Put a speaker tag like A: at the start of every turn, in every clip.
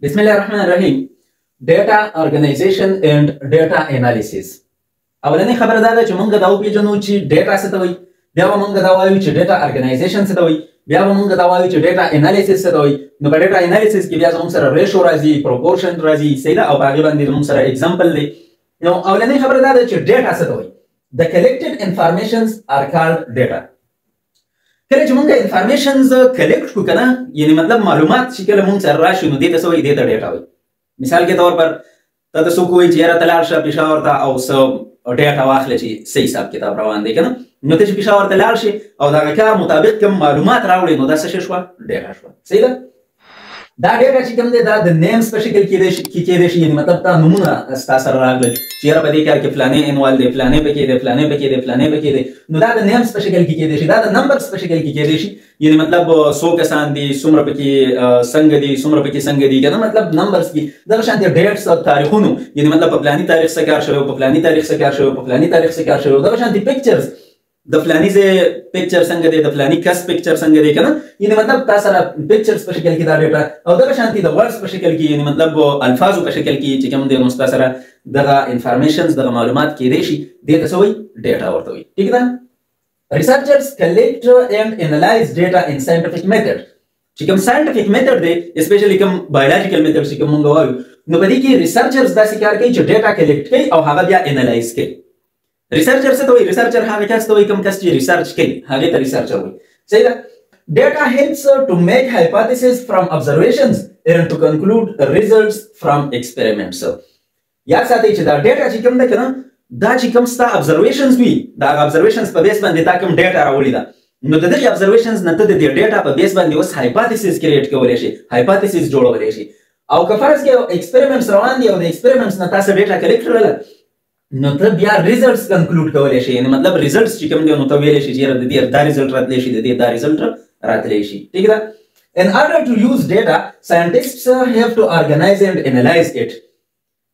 A: بسم الله الرحمن الرحیم. ډیټا ارګنایزیشن اینڈ ډیټا انالیسیس. اولنې خبره دا ده چې موږ دا وپېژنو چې ډیټا څه ته وایي، بیا به موږ دا وایو چې ډیټا ارګنایزیشن څه ته وایي، بیا به موږ دا وایو چې ډیټا انالیسیس څه ته وایي. نو په ډیټا انالیسیس کې بیا زموږ سره ریشو راځي، پروپورشن راځي، صحیح ده، او په هغې باندې زموږ سره اگزامپل دی. نو اولنۍ خبره دا ده چې ډیټا څه ته وایي. The collected informations are called data. کله چې موږ انفارمیشنز کلیکټ کړو کنه، یعنی مطلب معلومات چې کله موږ سره راشي نو دې ته څه وایي، دې ته ډیټا وایي. مثال کے طور پر ته څوک وایي چې یاره ته لاړ شه پېښور ته او څه ډیټا واخله چې څه حساب کتاب روان دی کنه. نو ته چې پېښور ته لاړ شي او د هغه کار مطابق کوم معلومات راوړې نو دا څه شوه، ډیټا شوه. صحیح ده. دا ډیټا چې کوم دی دا د نیمز په شکل کې کېدی شي، یعنی مطلب تا نومونه ستا سره راغلل چې یاره په دې کار کې فلانې انوال دی، فلانې پکې دی، فلانې پکې دی، فلانې پکې دی. نو دا د نیمز په شکل کې کېدی شي، دا د نمبرز په شکل کې کېدی شي، یعنی مطلب څو کسان دي، څومره پکې څنګه دي، څومره پکې څنګه دي کنه، مطلب نمبرز کې دغه شانتې ډیټس او تاریخونو، یعنی مطلب په فلاني تاریخ څه کار شوی، په فلاني تاریخ څه کار شوی، په فلاني تاریخ څه کار شوی، دغه شانتې پکچرز د فلاني ځای پکچر څنګه دی، د فلاني کس پکچر څنګه دی کنه، یعنی مطلب تا سره پکچرز په شکل کې دا ډیټا او دغه شانتې د ورډز په شکل کې، یعنی مطلب الفاظو په شکل کې چې کوم دی نو ستا سره دغه انفارمیشنز دغه معلومات کېدی شي، دې ته څه وایي، ډیټا ورته وایي. ټیک ده. Researchers collect and analyze data in scientific method. چې کوم scientific method دی، especially کوم biological method چې کوم موږ وایو، نو په دې کې researchers داسې کار کوي چې ډیټا کلیکټ کوي او هغه بیا انالایز کوي. ریسرچر څه ته وایي؟ ریسرچر هغه کس ته وایي کوم کس چې ریسرچ کوي، هغې ته ریسرچر وایي. صحیح ده. Data helps to make hypotheses from observations and to conclude results from experiments. یاد ساتئ چې دا ډیټا چې کوم ده که نه، دا چې کوم ستا observations وي، دا هغه observations په بیس باندې تا کوم ډیټا راوړې ده، نو د دغې observations نه ته د دې ډیټا په بیس باندې اوس hypothesis کریټ کولی شي، hypothesis جوړولی شي. او که فرض کړې experiments روان دي او د experiments نه تاسو ډیټا کلیکټ کړله، نو ته بیا ریزلټس کنکلوډ کولی شي، یعنی مطلب ریزلټس چې کوم دی نو ته ویلی شي چې یاره د دې دا ریزلټ راتلی شي، د دې دا ریزلټ راتلی شي. ټیک ده. In order to use data, scientists have to organize and analyze it.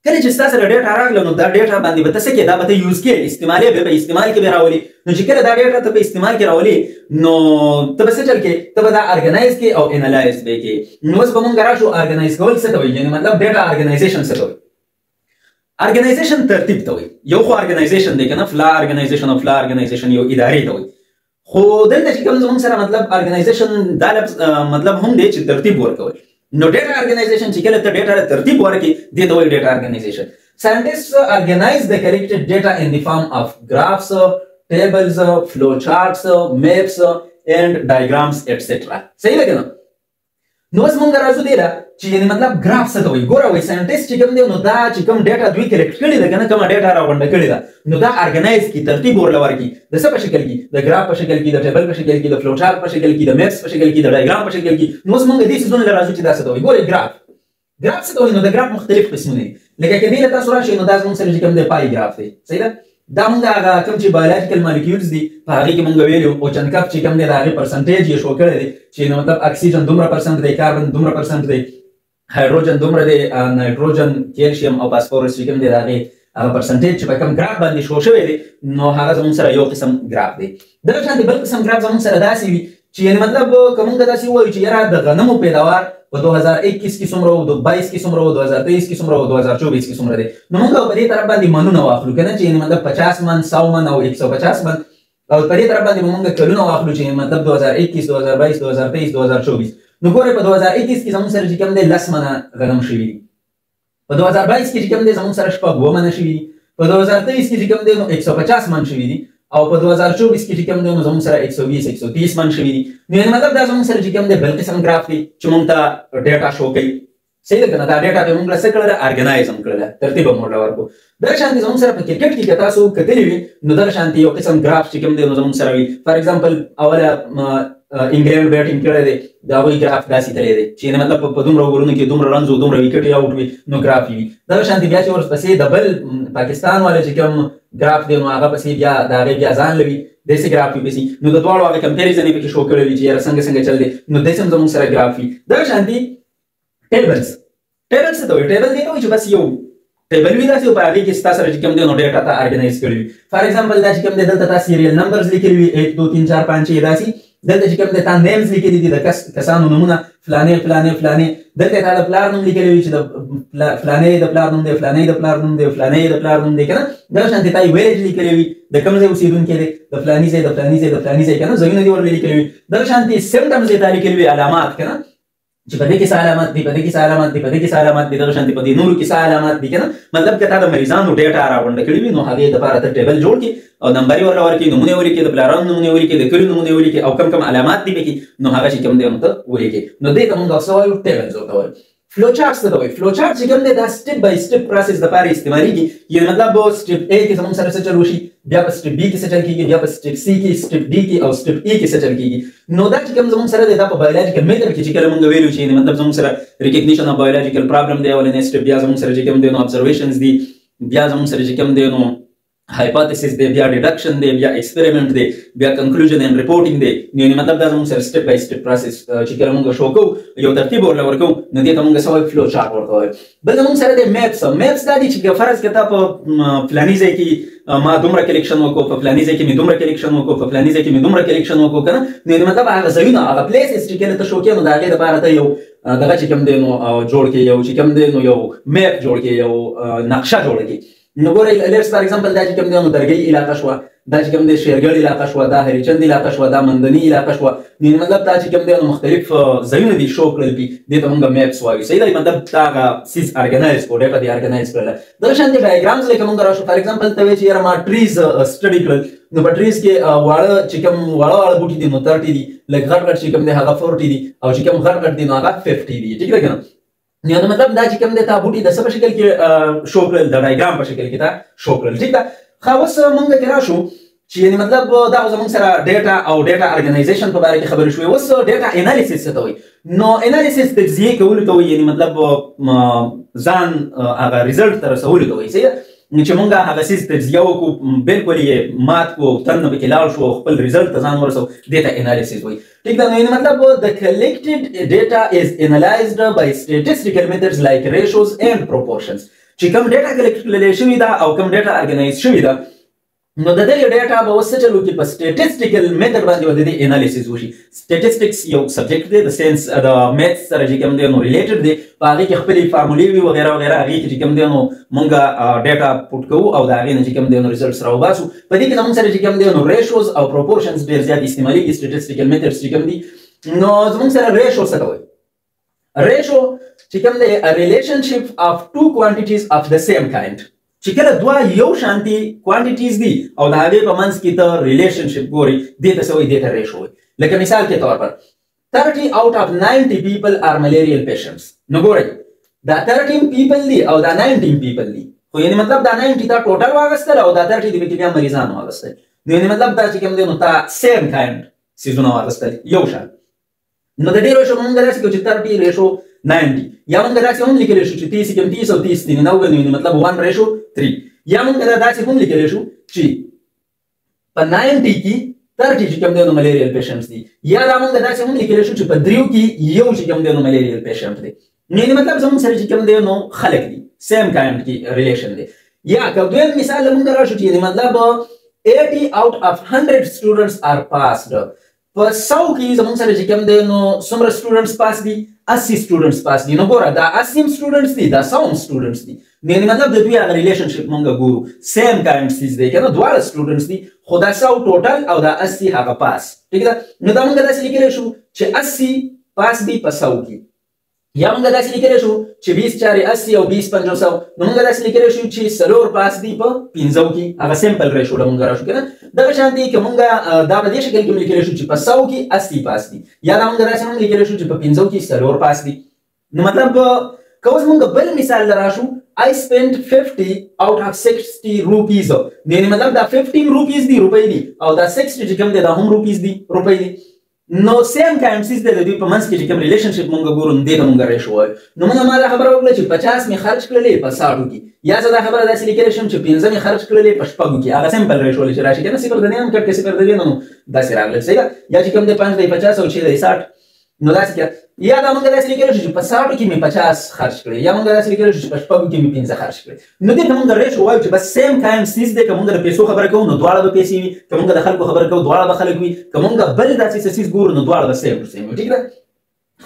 A: کله چې ستا سره ډیټا راغله نو دا ډیټا باندې به ته څه کوې، دا به ته یوز کوې، استعمال یې به په استعمال کې به راولي. نو چې کله دا ډیټا ته په استعمال کې راولي نو ته به څه چل کوې، ته به دا ارګنایز کوې او انالایز به یې کوې. نو اوس به مونږ راشو ارګنایز کول څه ته وایي، یعنی مطلب ډیټا ارګنایزیشن څه ته وایي. ارګنایزیشن ترتیب ته وایي. یو خو ارګنایزیشن دی که نه، فلا ارګنایزیشن او فلا ارګنایزیشن یو ادارې ته وایي. خو دلته چې کوم زموږ سره مطلب ارګنایزیشن دا لفظ مطلب هم دی چې ترتیب ورکول. نو ډیټا ارګنایزیشن چې کله ته ډیټا ترتیب ورکړې دې ته وایي ډیټا ارګنایزیشن. Scientists organize the collected data in the form of graphs, tables, flow charts, maps and diagrams etc. صحیح ده که نه؟ نو اوس مونږ راځو دې ته چې یعنی مطلب ګراف څه ته وایي. ګوره وایي ساینټیسټ چې کوم دی نو دا چې کوم ډیټا دوی کلیکټ کړې ده که نه، کومه ډیټا راغونډه کړې ده، نو دا ارګنایز کړي، ترتیب ورله ورکړي. د څه په شکل کې؟ د ګراف په شکل کې، د ټیبل په شکل کې، د فلو چارټ په شکل کې، د میپس په شکل کې، د ډایګرام په شکل کې. نو اوس مونږ دې څیزونه له راځو چې دا څه ته وایي. ګورئ ګراف څه ته وایي. نو د ګراف مختلف قسمونه دي. لکه که دې له تاسو راشئ نو دا زموږ سره چې کوم دی پای ګراف دی. صحیح ده. دا مونږ هغه کوم چې بایولوژیکل مالیکیولز دي په هغې کې مونږ ویلي وو اوچن کپ چې کوم دی د هغې پرسنټیج یې شو کړی دی چې نو مطلب اکسیجن دومره پرسنټ دی، کاربن دومره پرسنټ دی، هایدروجن دومره دی، نایټروجن، کیلشیم او فاسفورس چې کوم دی د هغې هغه پرسنټیج چې په کوم ګراف باندې شو شوی دی نو هغه زموږ سره یو قسم ګراف دی. دغه شانتې بل قسم ګراف زموږ سره داسې وي چې یعنې مطلب که مونږ داسې ووایو چې یاره د غنمو پیداوار په 2021 کې څومره و، 2022 کې څومره و، 2023 کې څومره و، 2024 کې څومره دی، نو مونږ په دې طرف باندې منونه واخلو که نه، چې یعنې مطلب 50 من، 100 من او 150 من، او په دې طرف باندې به مونږ کلونه واخلو چې مطلب 2021 2022 2023 2024. نو ګورئ په 2021 کې زموږ سره چې کوم دی 10 منه غنم شوي دي، په 2022 کې چې کوم دی زموږ سره 7 منه شوي دي، په 2023 کې چې کوم دی نو 150 من شوي دي، او په 2024 کې چې کوم دی نو زموږ سره 120 130 من شوي دي. نو یعنې مطلب دا زموږ سره چې کوم دی بل قسم ګراف دی چې مونږ ته ډیټا شو کوي. صحیح ده که نه؟ دا ډیټا به مونږ له څه کړله، ارګنایز هم کړله، ترتیب هم ورله ورکړو. دغه شانتې زموږ سره په کرکټ کې که تاسو کتلي وي نو دغه شانتې یو قسم ګراف چې کوم دی نو زموږ سره وي. فار ایگزامپل اوله انګلینډ بیټینګ کړی دی، د هغوی ګراف داسې تللی دی چې یعنې مطلب په دومره اوورونو کې دومره رنز و، دومره ویکټ یې آوټ وي، نو ګراف یې وي. دغه شانتې بیا چې ورپسې د بل پاکستان والا چې کوم ګراف دی نو هغه پسې بیا د هغې بیا ځان لوي داسې ګراف وي پسې، نو د دواړو هغه کمپیریزن یې پکې شو کړی وي چې یاره څنګه چل دی، نو داسې هم زموږ سره ګراف وي. دغه شانتې ټیبلز څه ته وایي؟ ټیبل دې ته وایي چې بس یو ټیبل وي داسې، په هغې کې ستا سره چې کوم دی نو ډیټا ته ارګنایز کړي وي. فار ایگزامپل دا چې کوم دی دلته تا سیریل نمبرز لیکلي وي 1 2 3 4 5 6 داسې، دلته چې کوم د تا نیمز لیکلي دي د کسانو نومونه فلانې فلانې فلانې دلته تا د پلار نوم لیکلی وي چې د فلانې د پلار نوم دی فلانې د پلار نوم دی فلانې د پلار نوم دی که نه دغه شانتې تا یې ویلیج لیکلی وي د کوم ځای اوسېدونکی دی د فلاني ځای د فلاني ځای د فلاني ځای که نه ځایونه دې ورله لیکلي وي دغه شانتې سمټمز یې تا لیکلي وي علامات که نه چې په دې کې څه علامات دي په دې کې څه علامات دي په دې کې څه علامات دي دغه شانتې په دې نورو کې څه علامات دي که نه مطلب که تا د مریضانو ډېټا راغونډه کړي وي نو هغې دپاره ته ټیبل جوړ کړي او نمبر یې ورله ورکړي نومونه یې ولیکړي د پلارانو نومونه یې ولیکړي د کلي نومونه یې ولیکړي او کم علامات دي پکې نو هغه چې کوم دی نو ته ولیکړي نو دې ته مونږ څه وایو ټیبلز ورته وایو فلو چارټس ته وایي فلو چارټ چې کوم دی دا سټپ بای سټپ پروسس دپاره استعمالېږي یعنې مطلب سټپ A کې زموږ سره څه چل وشي بیا په سټپ B کې څه چل کېږي بیا په سټپ C کې سټپ D کې او سټپ E کې څه چل کېږي نو دا چې کوم زموږ سره دی دا په بایولوژیکل میتھډ کې چې کله مونږ ویلو چې مطلب زموږ سره ریکګنیشن اف بایولوژیکل پرابلم دی اولنی سټپ بیا زموږ سره چې کوم دی نو ابزرویشنز دي بیا زموږ سره چې کوم دی نو hypothesis دی بیا deduction دی بیا experiment دی بیا conclusion and reporting دی یعنی مطلب دا زموږ سره step by step process چې کله موږ شو کوو یو ترتیب ورله ورکوو نو دې ته موږ څه وایو فلو چارټ ورته وایو بل زموږ سره دی میپس دا دي چې فرض کړه تا په فلاني ځای کې ما دومره کلیکشن وکړو په فلاني ځای کې مې دومره کلیکشن وکړو په فلاني ځای کې مې دومره کلیکشن وکړو که نه نو مطلب هغه ځایونه هغه پلیسز چې کله ته شو کوې نو د هغې دپاره ته یو دغه چې کوم دی نو جوړ کړې یو چې کوم دی نو یو میپ جوړ کړې یو نقشه جوړه کړې نو ګورئ لیټس فار ایگزامپل دا چې کوم دی نو درګۍ علاقه شوه دا چې کوم دی شیرګل علاقه شوه دا هریچند علاقه شوه دا مندني علاقه شوه نو مطلب دا چې کوم دی نو مختلف ځایونه دي شو کړل دي دې ته موږ میپس وایو صحیح دی مطلب دا هغه سیز ارګنایز کړو ډیټا دې ارګنایز کړله دغه شانتې ډایګرامز لکه موږ راشو فار ایگزامپل ته وایي چې یاره ما ټریز سټډي کړل نو په ټریز کې واړه چې کوم واړه بوټي دي نو 30 دي لکه غټ غټ چې کوم دی هغه 40 دي او چې کوم غټ غټ دي نو هغه 50 دي ټیک ده که نه نو مطلب دا چې کوم دی تا بوټي د څه په شکل کې شو کړل د ډایګرام په شکل کې تا شو کړل ټیک ده ښه اوس موږ ترې راشو چې یعنې مطلب دا خو زموږ سره ډیټا او ډیټا ارګنایزیشن په باره کې خبرې شوې اوس ډیټا انالیسس څه ته وایي نو انالیسس تجزیې کولو ته وایي یعنې مطلب ځان هغه ریزلټ ته رسولو ته وایي صحیح ده چې مونږ هغه څیز تجزیه وکړو بالکل یې مات کړو ترنه پکې لاړ شو خپل ریزلټ ته ځان ورسو دې ته انالیسس وایي ټیک ده نو یعنې مطلب د collected data is analyzed by statistical methods like ratios and proportions چې کوم ډیټا کلیکټ کړل شوې ده او کوم ډیټا ارګنایز شوې ده نو د دې ډیټا به اوس څه چل وکړي په سټیټسټیکل میتھډ باندې به د دې انالیسس وشي سټیټسټکس یو سبجیکټ دی د ساینس د میتھس سره چې کوم دی نو ریلیټډ دی په هغې کې خپلې فارمولې وي وغیره وغیره هغې کې چې کوم دی نو مونږ ډیټا پوټ کوو او د هغې نه چې کوم دی نو ریزلټس راوباسو په دې کې زموږ سره چې کوم دی نو ریشوز او پروپورشنز ډېر زیات استعمالېږي سټیټسټیکل میتھډس چې کوم دي نو زموږ سره ریشو څه ته وایي ریشو چې کوم دی ریلیشنشپ اف ټو کوانټیټیز اف د سیم کاینډ چې کله دوه یو شانتي کوانټیټیز دي او د هغې په منځ کې ته ریلیشنشپ ګورئ دې ته څه وایي دې ته ریشو وایي لکه مثال کے طور پر 30 out of 90 people are malarial patients نو ګورئ دا 13 people دي او دا 19 people دي خو یعنې مطلب دا 90 تا ټوټل واغستل او دا 30 دي پکې بیا مریضان واغستل نو یعنې مطلب دا چې کوم دی نو تا سیم کاینډ څیزونه واغستل یو شان نو د دې ریشو مونږ داسې کوو چې 30 ریشو 90 یا مونږ داسې هم لیکلی شو چې 30 کم 30 او 30 دي نو مطلب 1 ریشو 3 یا مونږ داسې هم لیکلی شو چې په 90 کې 30 چې کوم دی نو ملیریل پیشنټس دي یا دا مونږ داسې هم لیکلی شو چې په 3 کې یو چې کوم دی نو ملیریل پیشنټ دی نو مطلب زموږ سره چې کوم دی نو خلک دي سیم کاینډ کې ریلیشن دی یا که دویم مثال مونږ راشو چې مطلب 80 out of 100 students are passed په 100 کې زموږ سره چې کوم دی نو څومره سټوډنټس پاس دي 80 سټوډنټس پاس دي نو ګوره دا 80 سټوډنټس دي دا 100 سټوډنټس دي نو مطلب د دوی هغه ریلیشنشپ مونږ ګورو سیم کاینډ څیز دی که نه دواړه سټوډنټس دي خو دا 100 ټوټل او دا 80 هغه پاس ټیک ده نو دا مونږ داسې لیکلی شو چې 80 پاس دي په 100 کې یا مونږ داسې لیکلی شو چې 20.80 او 20.500 نو مونږ داسې لیکلی شو چې 4 پاس دي په 15 کې هغه سمپل ریشو له مونږ راشو که نه دغه شانتې که مونږ دا په دې شکل کې هم لیکلی شو چې په 100 کې 80 پاس دي یا دا مونږ داسې هم لیکلی شو چې په 15 کې 4 پاس دي نو مطلب که اوس مونږ بل مثال له راشو I spent 50 out of 60 rupees نو مطلب دا 15 rupees دي روپۍ دي او دا 60 چې کوم دی دا هم rupees دي روپۍ دي نو سیم کاینډ څیز دی د دوی په منځ کې چې کوم ریلیشنشپ مونږ ګورو نو دې ته مونږ ریشو وایو نو مونږ ما دا خبره وکړه چې 50 مې خرچ کړلې په 60 کې یا زه دا خبره داسې لیکلی شم چې 15 مې خرچ کړلې په 6 کې هغه سمپل ریشو چې راشي که نه صفر د نه هم کټ کې صفر د دې نو داسې راغلی صحیح ده یا چې کوم دی 5 دی 50 او 6 دی 60 نو داسې که یا دا موږ داسې لیکلی شو چې په 60 کې مې 50 خرج کړی یا موږ داسې لیکلی شو چې په 6 کې مې 15 خرج کړی. نو دې ته موږ ریشو وایو چې بس سیم کاین سیز دی. که موږ د پیسو خبره کوو نو دواړه به پیسې وي، که موږ د خلکو خبره کوو دواړه به خلک وي، که موږ بل داسې سیز ګورو نو دواړه به سیم وي. ټیک ده.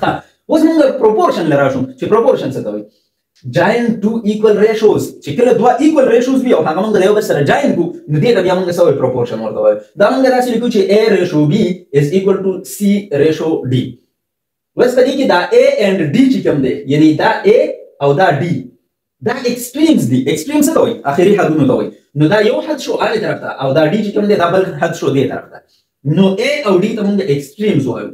A: ها اوس موږ پروپورشن له راشو چې پروپورشن څه ته وایي. join two equal ratios چې کله دوه equal ratios وي او هغه موږ د یو بل سره join کو نو دې ته بیا موږ څه وایو proportion ورته وایو. دا موږ داسې لیکو چې A ratio B is equal to C ratio D. اوس په دې کې دا A and D چې کوم دی یعنی دا A او دا D دا extremes دي. extremes څه ته وایي؟ اخري حدونه ته وایي. نو دا یو حد شو هغې طرف ته او دا D چې کوم دی دا بل حد شو دې طرف ته. نو A او D ته موږ extremes وایو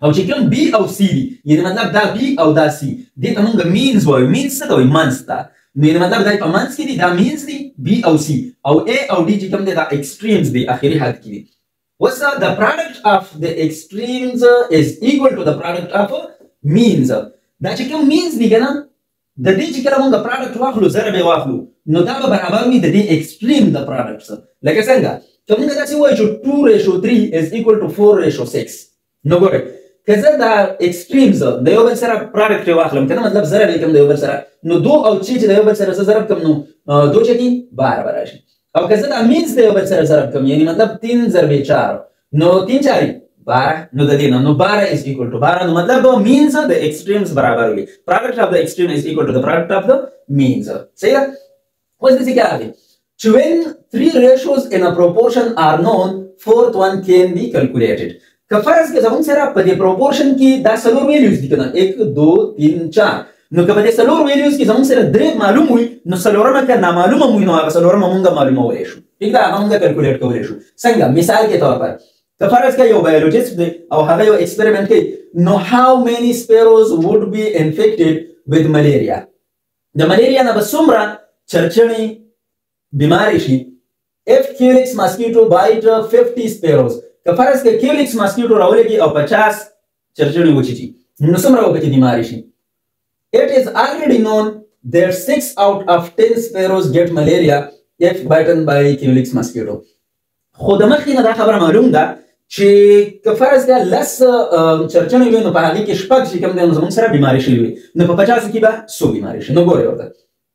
A: او چې کوم B او C دي یعنی مطلب دا B او دا C دې ته موږ means وایو. means څه ته وایي؟ منځ ته. نو یعنی مطلب دا په منځ کې دي دا means دي B او C او A او D چې کوم دی دا extremes دي اخري حد کې دي. What's the product of the extremes is equal to the product of means. دا چې کوم means دي کنه د دې چې کله موږ product واخلو ضرب یې واخلو نو دا به برابر وي د دې extreme د products. لکه څنګه که موږ داسې وایو چې 2:3 is equal to 4:6 نو ګورئ که زه دا extremes د یو بل سره product یې واخلم کنه مطلب ضرب یې کوم د یو بل سره نو 2 او 6 چې د یو بل سره زه ضرب کوم نو 2 چکی 12 به راشي. او که زه دا means د یو بل سره ضرب کوم یعنی مطلب 3 ضرب 4 نو 3 4 12 نو د دې نو 12 is equal to 12 نو مطلب means د extremes برابر وي. product of the extreme is equal to the product of the means. صحیح ده. اوس دې څه کوي چې when 3 ratios in a proportion are known fourth one can be calculated. که فرض کې زموږ سره په دې proportion کې دا څلور values دي کنه 1 2 3 4 نو که په دې څلور values کې زموږ سره درې معلوم وي نو څلورمه که نامعلومه وي نو هغه څلورمه موږ معلومولی شو. ټیک ده هغه موږ کلکولیټ کولی شو. څنګه مثال کې طور پر که فرض که یو بایولوجیست دی او هغه یو ایکسپریمنټ کوي نو how many sparrows would be infected with malaria. د ملیریا نه به څومره چرچڼې بیمارې شي if Culex mosquito bite 50 sparrows. که فرض که Culex mosquito راولګي او 50 چرچڼې وچیچي نو څومره به پکې بیمارې شي. It is already known that 6 out of 10 sparrows get malaria if bitten by Culex mosquito. خو د مخکې نه دا خبره معلوم ده چې که فرض که لس چرچڼې وي نو په هغې کې شپږ چې کوم دی نو زموږ سره بیمارې شوي وي نو په 50 کې به څو بیمارې شي. نو ګورئ ورته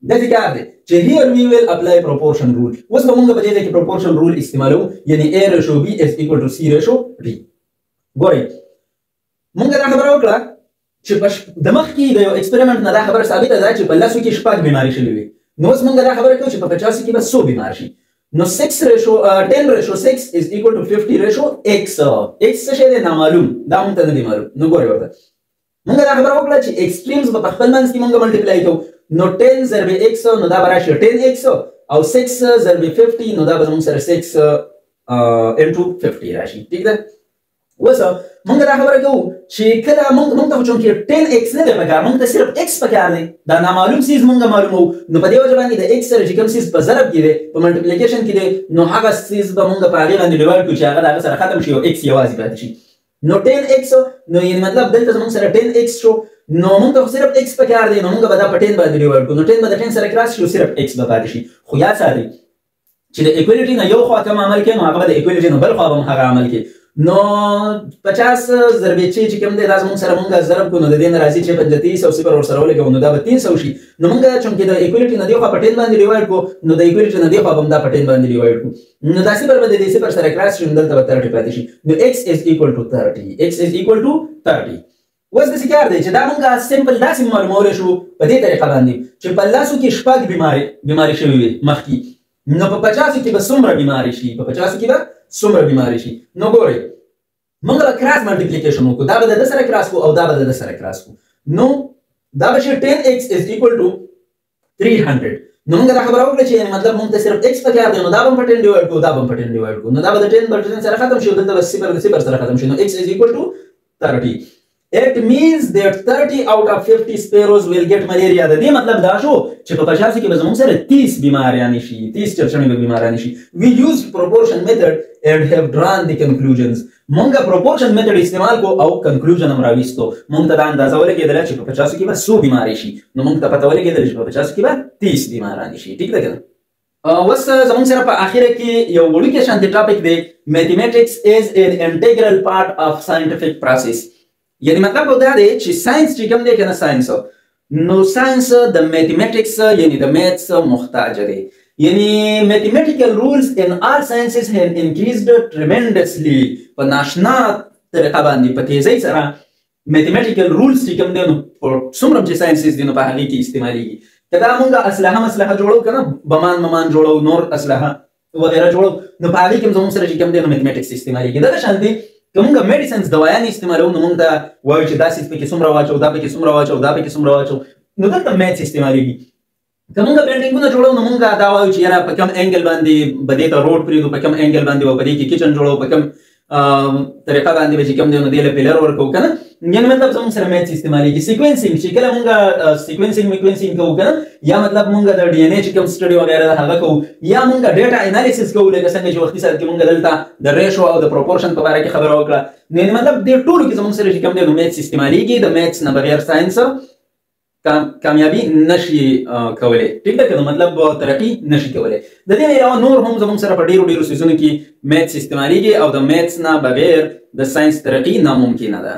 A: داسې کار دی چې here we will apply proportion rule. اوس به موږ په دې ځای کې proportion rule استعمالوو یعنی A ratio B is equal to C ratio D. ګورئ موږ دا خبره وکړه چې د مخکې د یو ایکسپریمنټ نه دا خبره ثابته ده چې په لسو کې شپږ بیمارې شوي وي. نو اوس موږ دا خبره کوو چې په 50 کې به څو بیمار شي. نو 10:6 is equal to 50:x. x څه شی دی نامعلوم دا موږ ته نه دی معلوم. نو ګورئ ورته موږ دا خبره وکړه چې extremes به په خپل منځ کې موږ ملټیپلای کوو نو 10 ضرب x نو دا به راشي 10x او 6 ضرب 50 نو دا به زموږ سره 6 into 50 راشي. ټیک ده. اوس موږ دا خبره کوو چې کله موږ ته چونکې 10x نه دی پکار موږ ته صرف x پکار دی دا نامعلوم څیز موږ معلوموو نو په دې وجه باندې د x سره چې کوم څیز په ضرب کې دی په ملټیپلیکیشن کې دی نو هغه څیز به موږ په هغې باندې ډیوایډ کړو چې هغه د هغه سره ختم شي او x یوازې پاتې شي. نو 10x نو یعنې مطلب دلته زموږ سره 10x شو نو موږ ته صرف x پکار دی نو موږ به دا په 10 باندې ډیوایډ کړو نو 10 به د 10 سره کراس شي او صرف x به پاتې شي. خو یاد ساتئ چې د ایکویلیټي نه یو خوا کوم عمل کوي نو هغه به د ایکویلیټي نه بل خوا به هم هغه عمل کوي. نو 50 ضرب 6 چې کوم دی دا زموږ سره موږ ضرب کړو نو د دې نه راځي چې 35 او صفر ورسره ولګوو نو دا به 300 شي. نو موږ چونکې د ایکویلیټي نه دې خوا په 10 باندې ډیوایډ کړو نو د ایکویلیټي نه دې خوا به هم دا په 10 باندې ډیوایډ کړو نو دا صفر به د دې صفر سره کراس شي نو دلته به 30 پاتې شي. نو x is equal to 30. x is equal to 30. اوس داسې کار دی چې دا موږ سمپل داسې معلومولی شو په دې طریقه باندې چې په لسو کې شپږ بیمارې شوي وي مخکې نو په 50 کې به څومره بیمارې شي په 50 کې به څومره بیمارې شي. نو ګورئ موږ به کراس ملټیپلیکیشن وکړو دا به د ده سره کراس کړو او دا به د ده سره کراس کړو نو دا به شي 10x is equal to 300. نو موږ دا خبره وکړه چې یعنې مطلب موږ ته صرف x پکار دی نو دا به هم په 10 ډیوایډ کړو دا به هم په 10 ډیوایډ کړو نو دا به د 10 په 10 سره ختم شي او دلته به صفر د صفر سره ختم شي نو x is equal to 30. It means that 30 out of 50 sparrows will get malaria. د دې مطلب دا شو چې په 50 کې به زموږ سره 30 بیماریانې شي 30 چرچڼې به بیماریانې شي. We used proportion method and have drawn the conclusions. موږ proportion method استعمال کو او conclusion هم راویستو. موږ ته دا اندازه ولګېدله چې په 50 کې به څو بیمارې شي نو موږ ته پته ولګېدله چې په 50 کې به 30 بیمارانې شي. ټیک ده که نه. اوس زموږ سره په اخره کې یو وړوکی شانتې ټاپک دی mathematics is an integral part of scientific process. یعنی مطلب دا دی چې ساينس چې کوم دی کنه ساينس نو ساينس د میتھمیټکس یعنی د میتھس محتاج دی. یعنی mathematical rules in all sciences have increased tremendously په ناشنا طریقه باندې په تیزۍ سره میتھمیټیکل رولز چې کوم دی نو څومره چې ساينسز دي نو په هغې کې استعمالیږي. که دا مونږ اسلحه جوړو که نه بمان جوړو نور اسلحه وغیره جوړو نو په هغې کې هم زموږ سره چې کوم دی نو میتھمیټکس استعمالیږي. دغه شان دی که مونږ میډیسنز دوایانې استعمالوو نو مونږ ته وایو چې دا سیز پکې څومره واچو دا پکې څومره واچو دا پکې څومره واچو نو دلته میتھس استعمالیږي. که مونږ پینټینګونه جوړو نو مونږ دا وایو چې یاره په کوم انګل باندې به دې ته روډ پرېږدو په کوم انګل باندې به په دې کې کچن جوړو په کوم طریقه باندې به چې کوم دی نو دې له پیلر ورکوو که نه. یعنې مطلب زموږ سره میتھس استعمالیږي. سیکوینسینګ چې کله مونږ سیکوینسینګ کوو که نه یا مطلب مونږ د ډي ان اے چې کوم سټډي وغیره ده هغه کوو یا مونږ ډیټا انالیسس کوو لکه څنګه چې وختي سره کې مونږ دلته د ریشو او د پروپورشن په باره کې خبره وکړه. نو یعنې مطلب دې ټولو کې زموږ سره چې کوم دی نو میتھس استعمالیږي. د میتھس نه بغیر ساينس کامیابی نشي کولی. ټیک ده که مطلب ترقي نشي کولی. د دې علاوه نور هم زموږ سره په ډیرو څیزونو کې میتھس استعمالیږي او د میتھس نه بغیر د ساينس ترقي ناممکنه ده.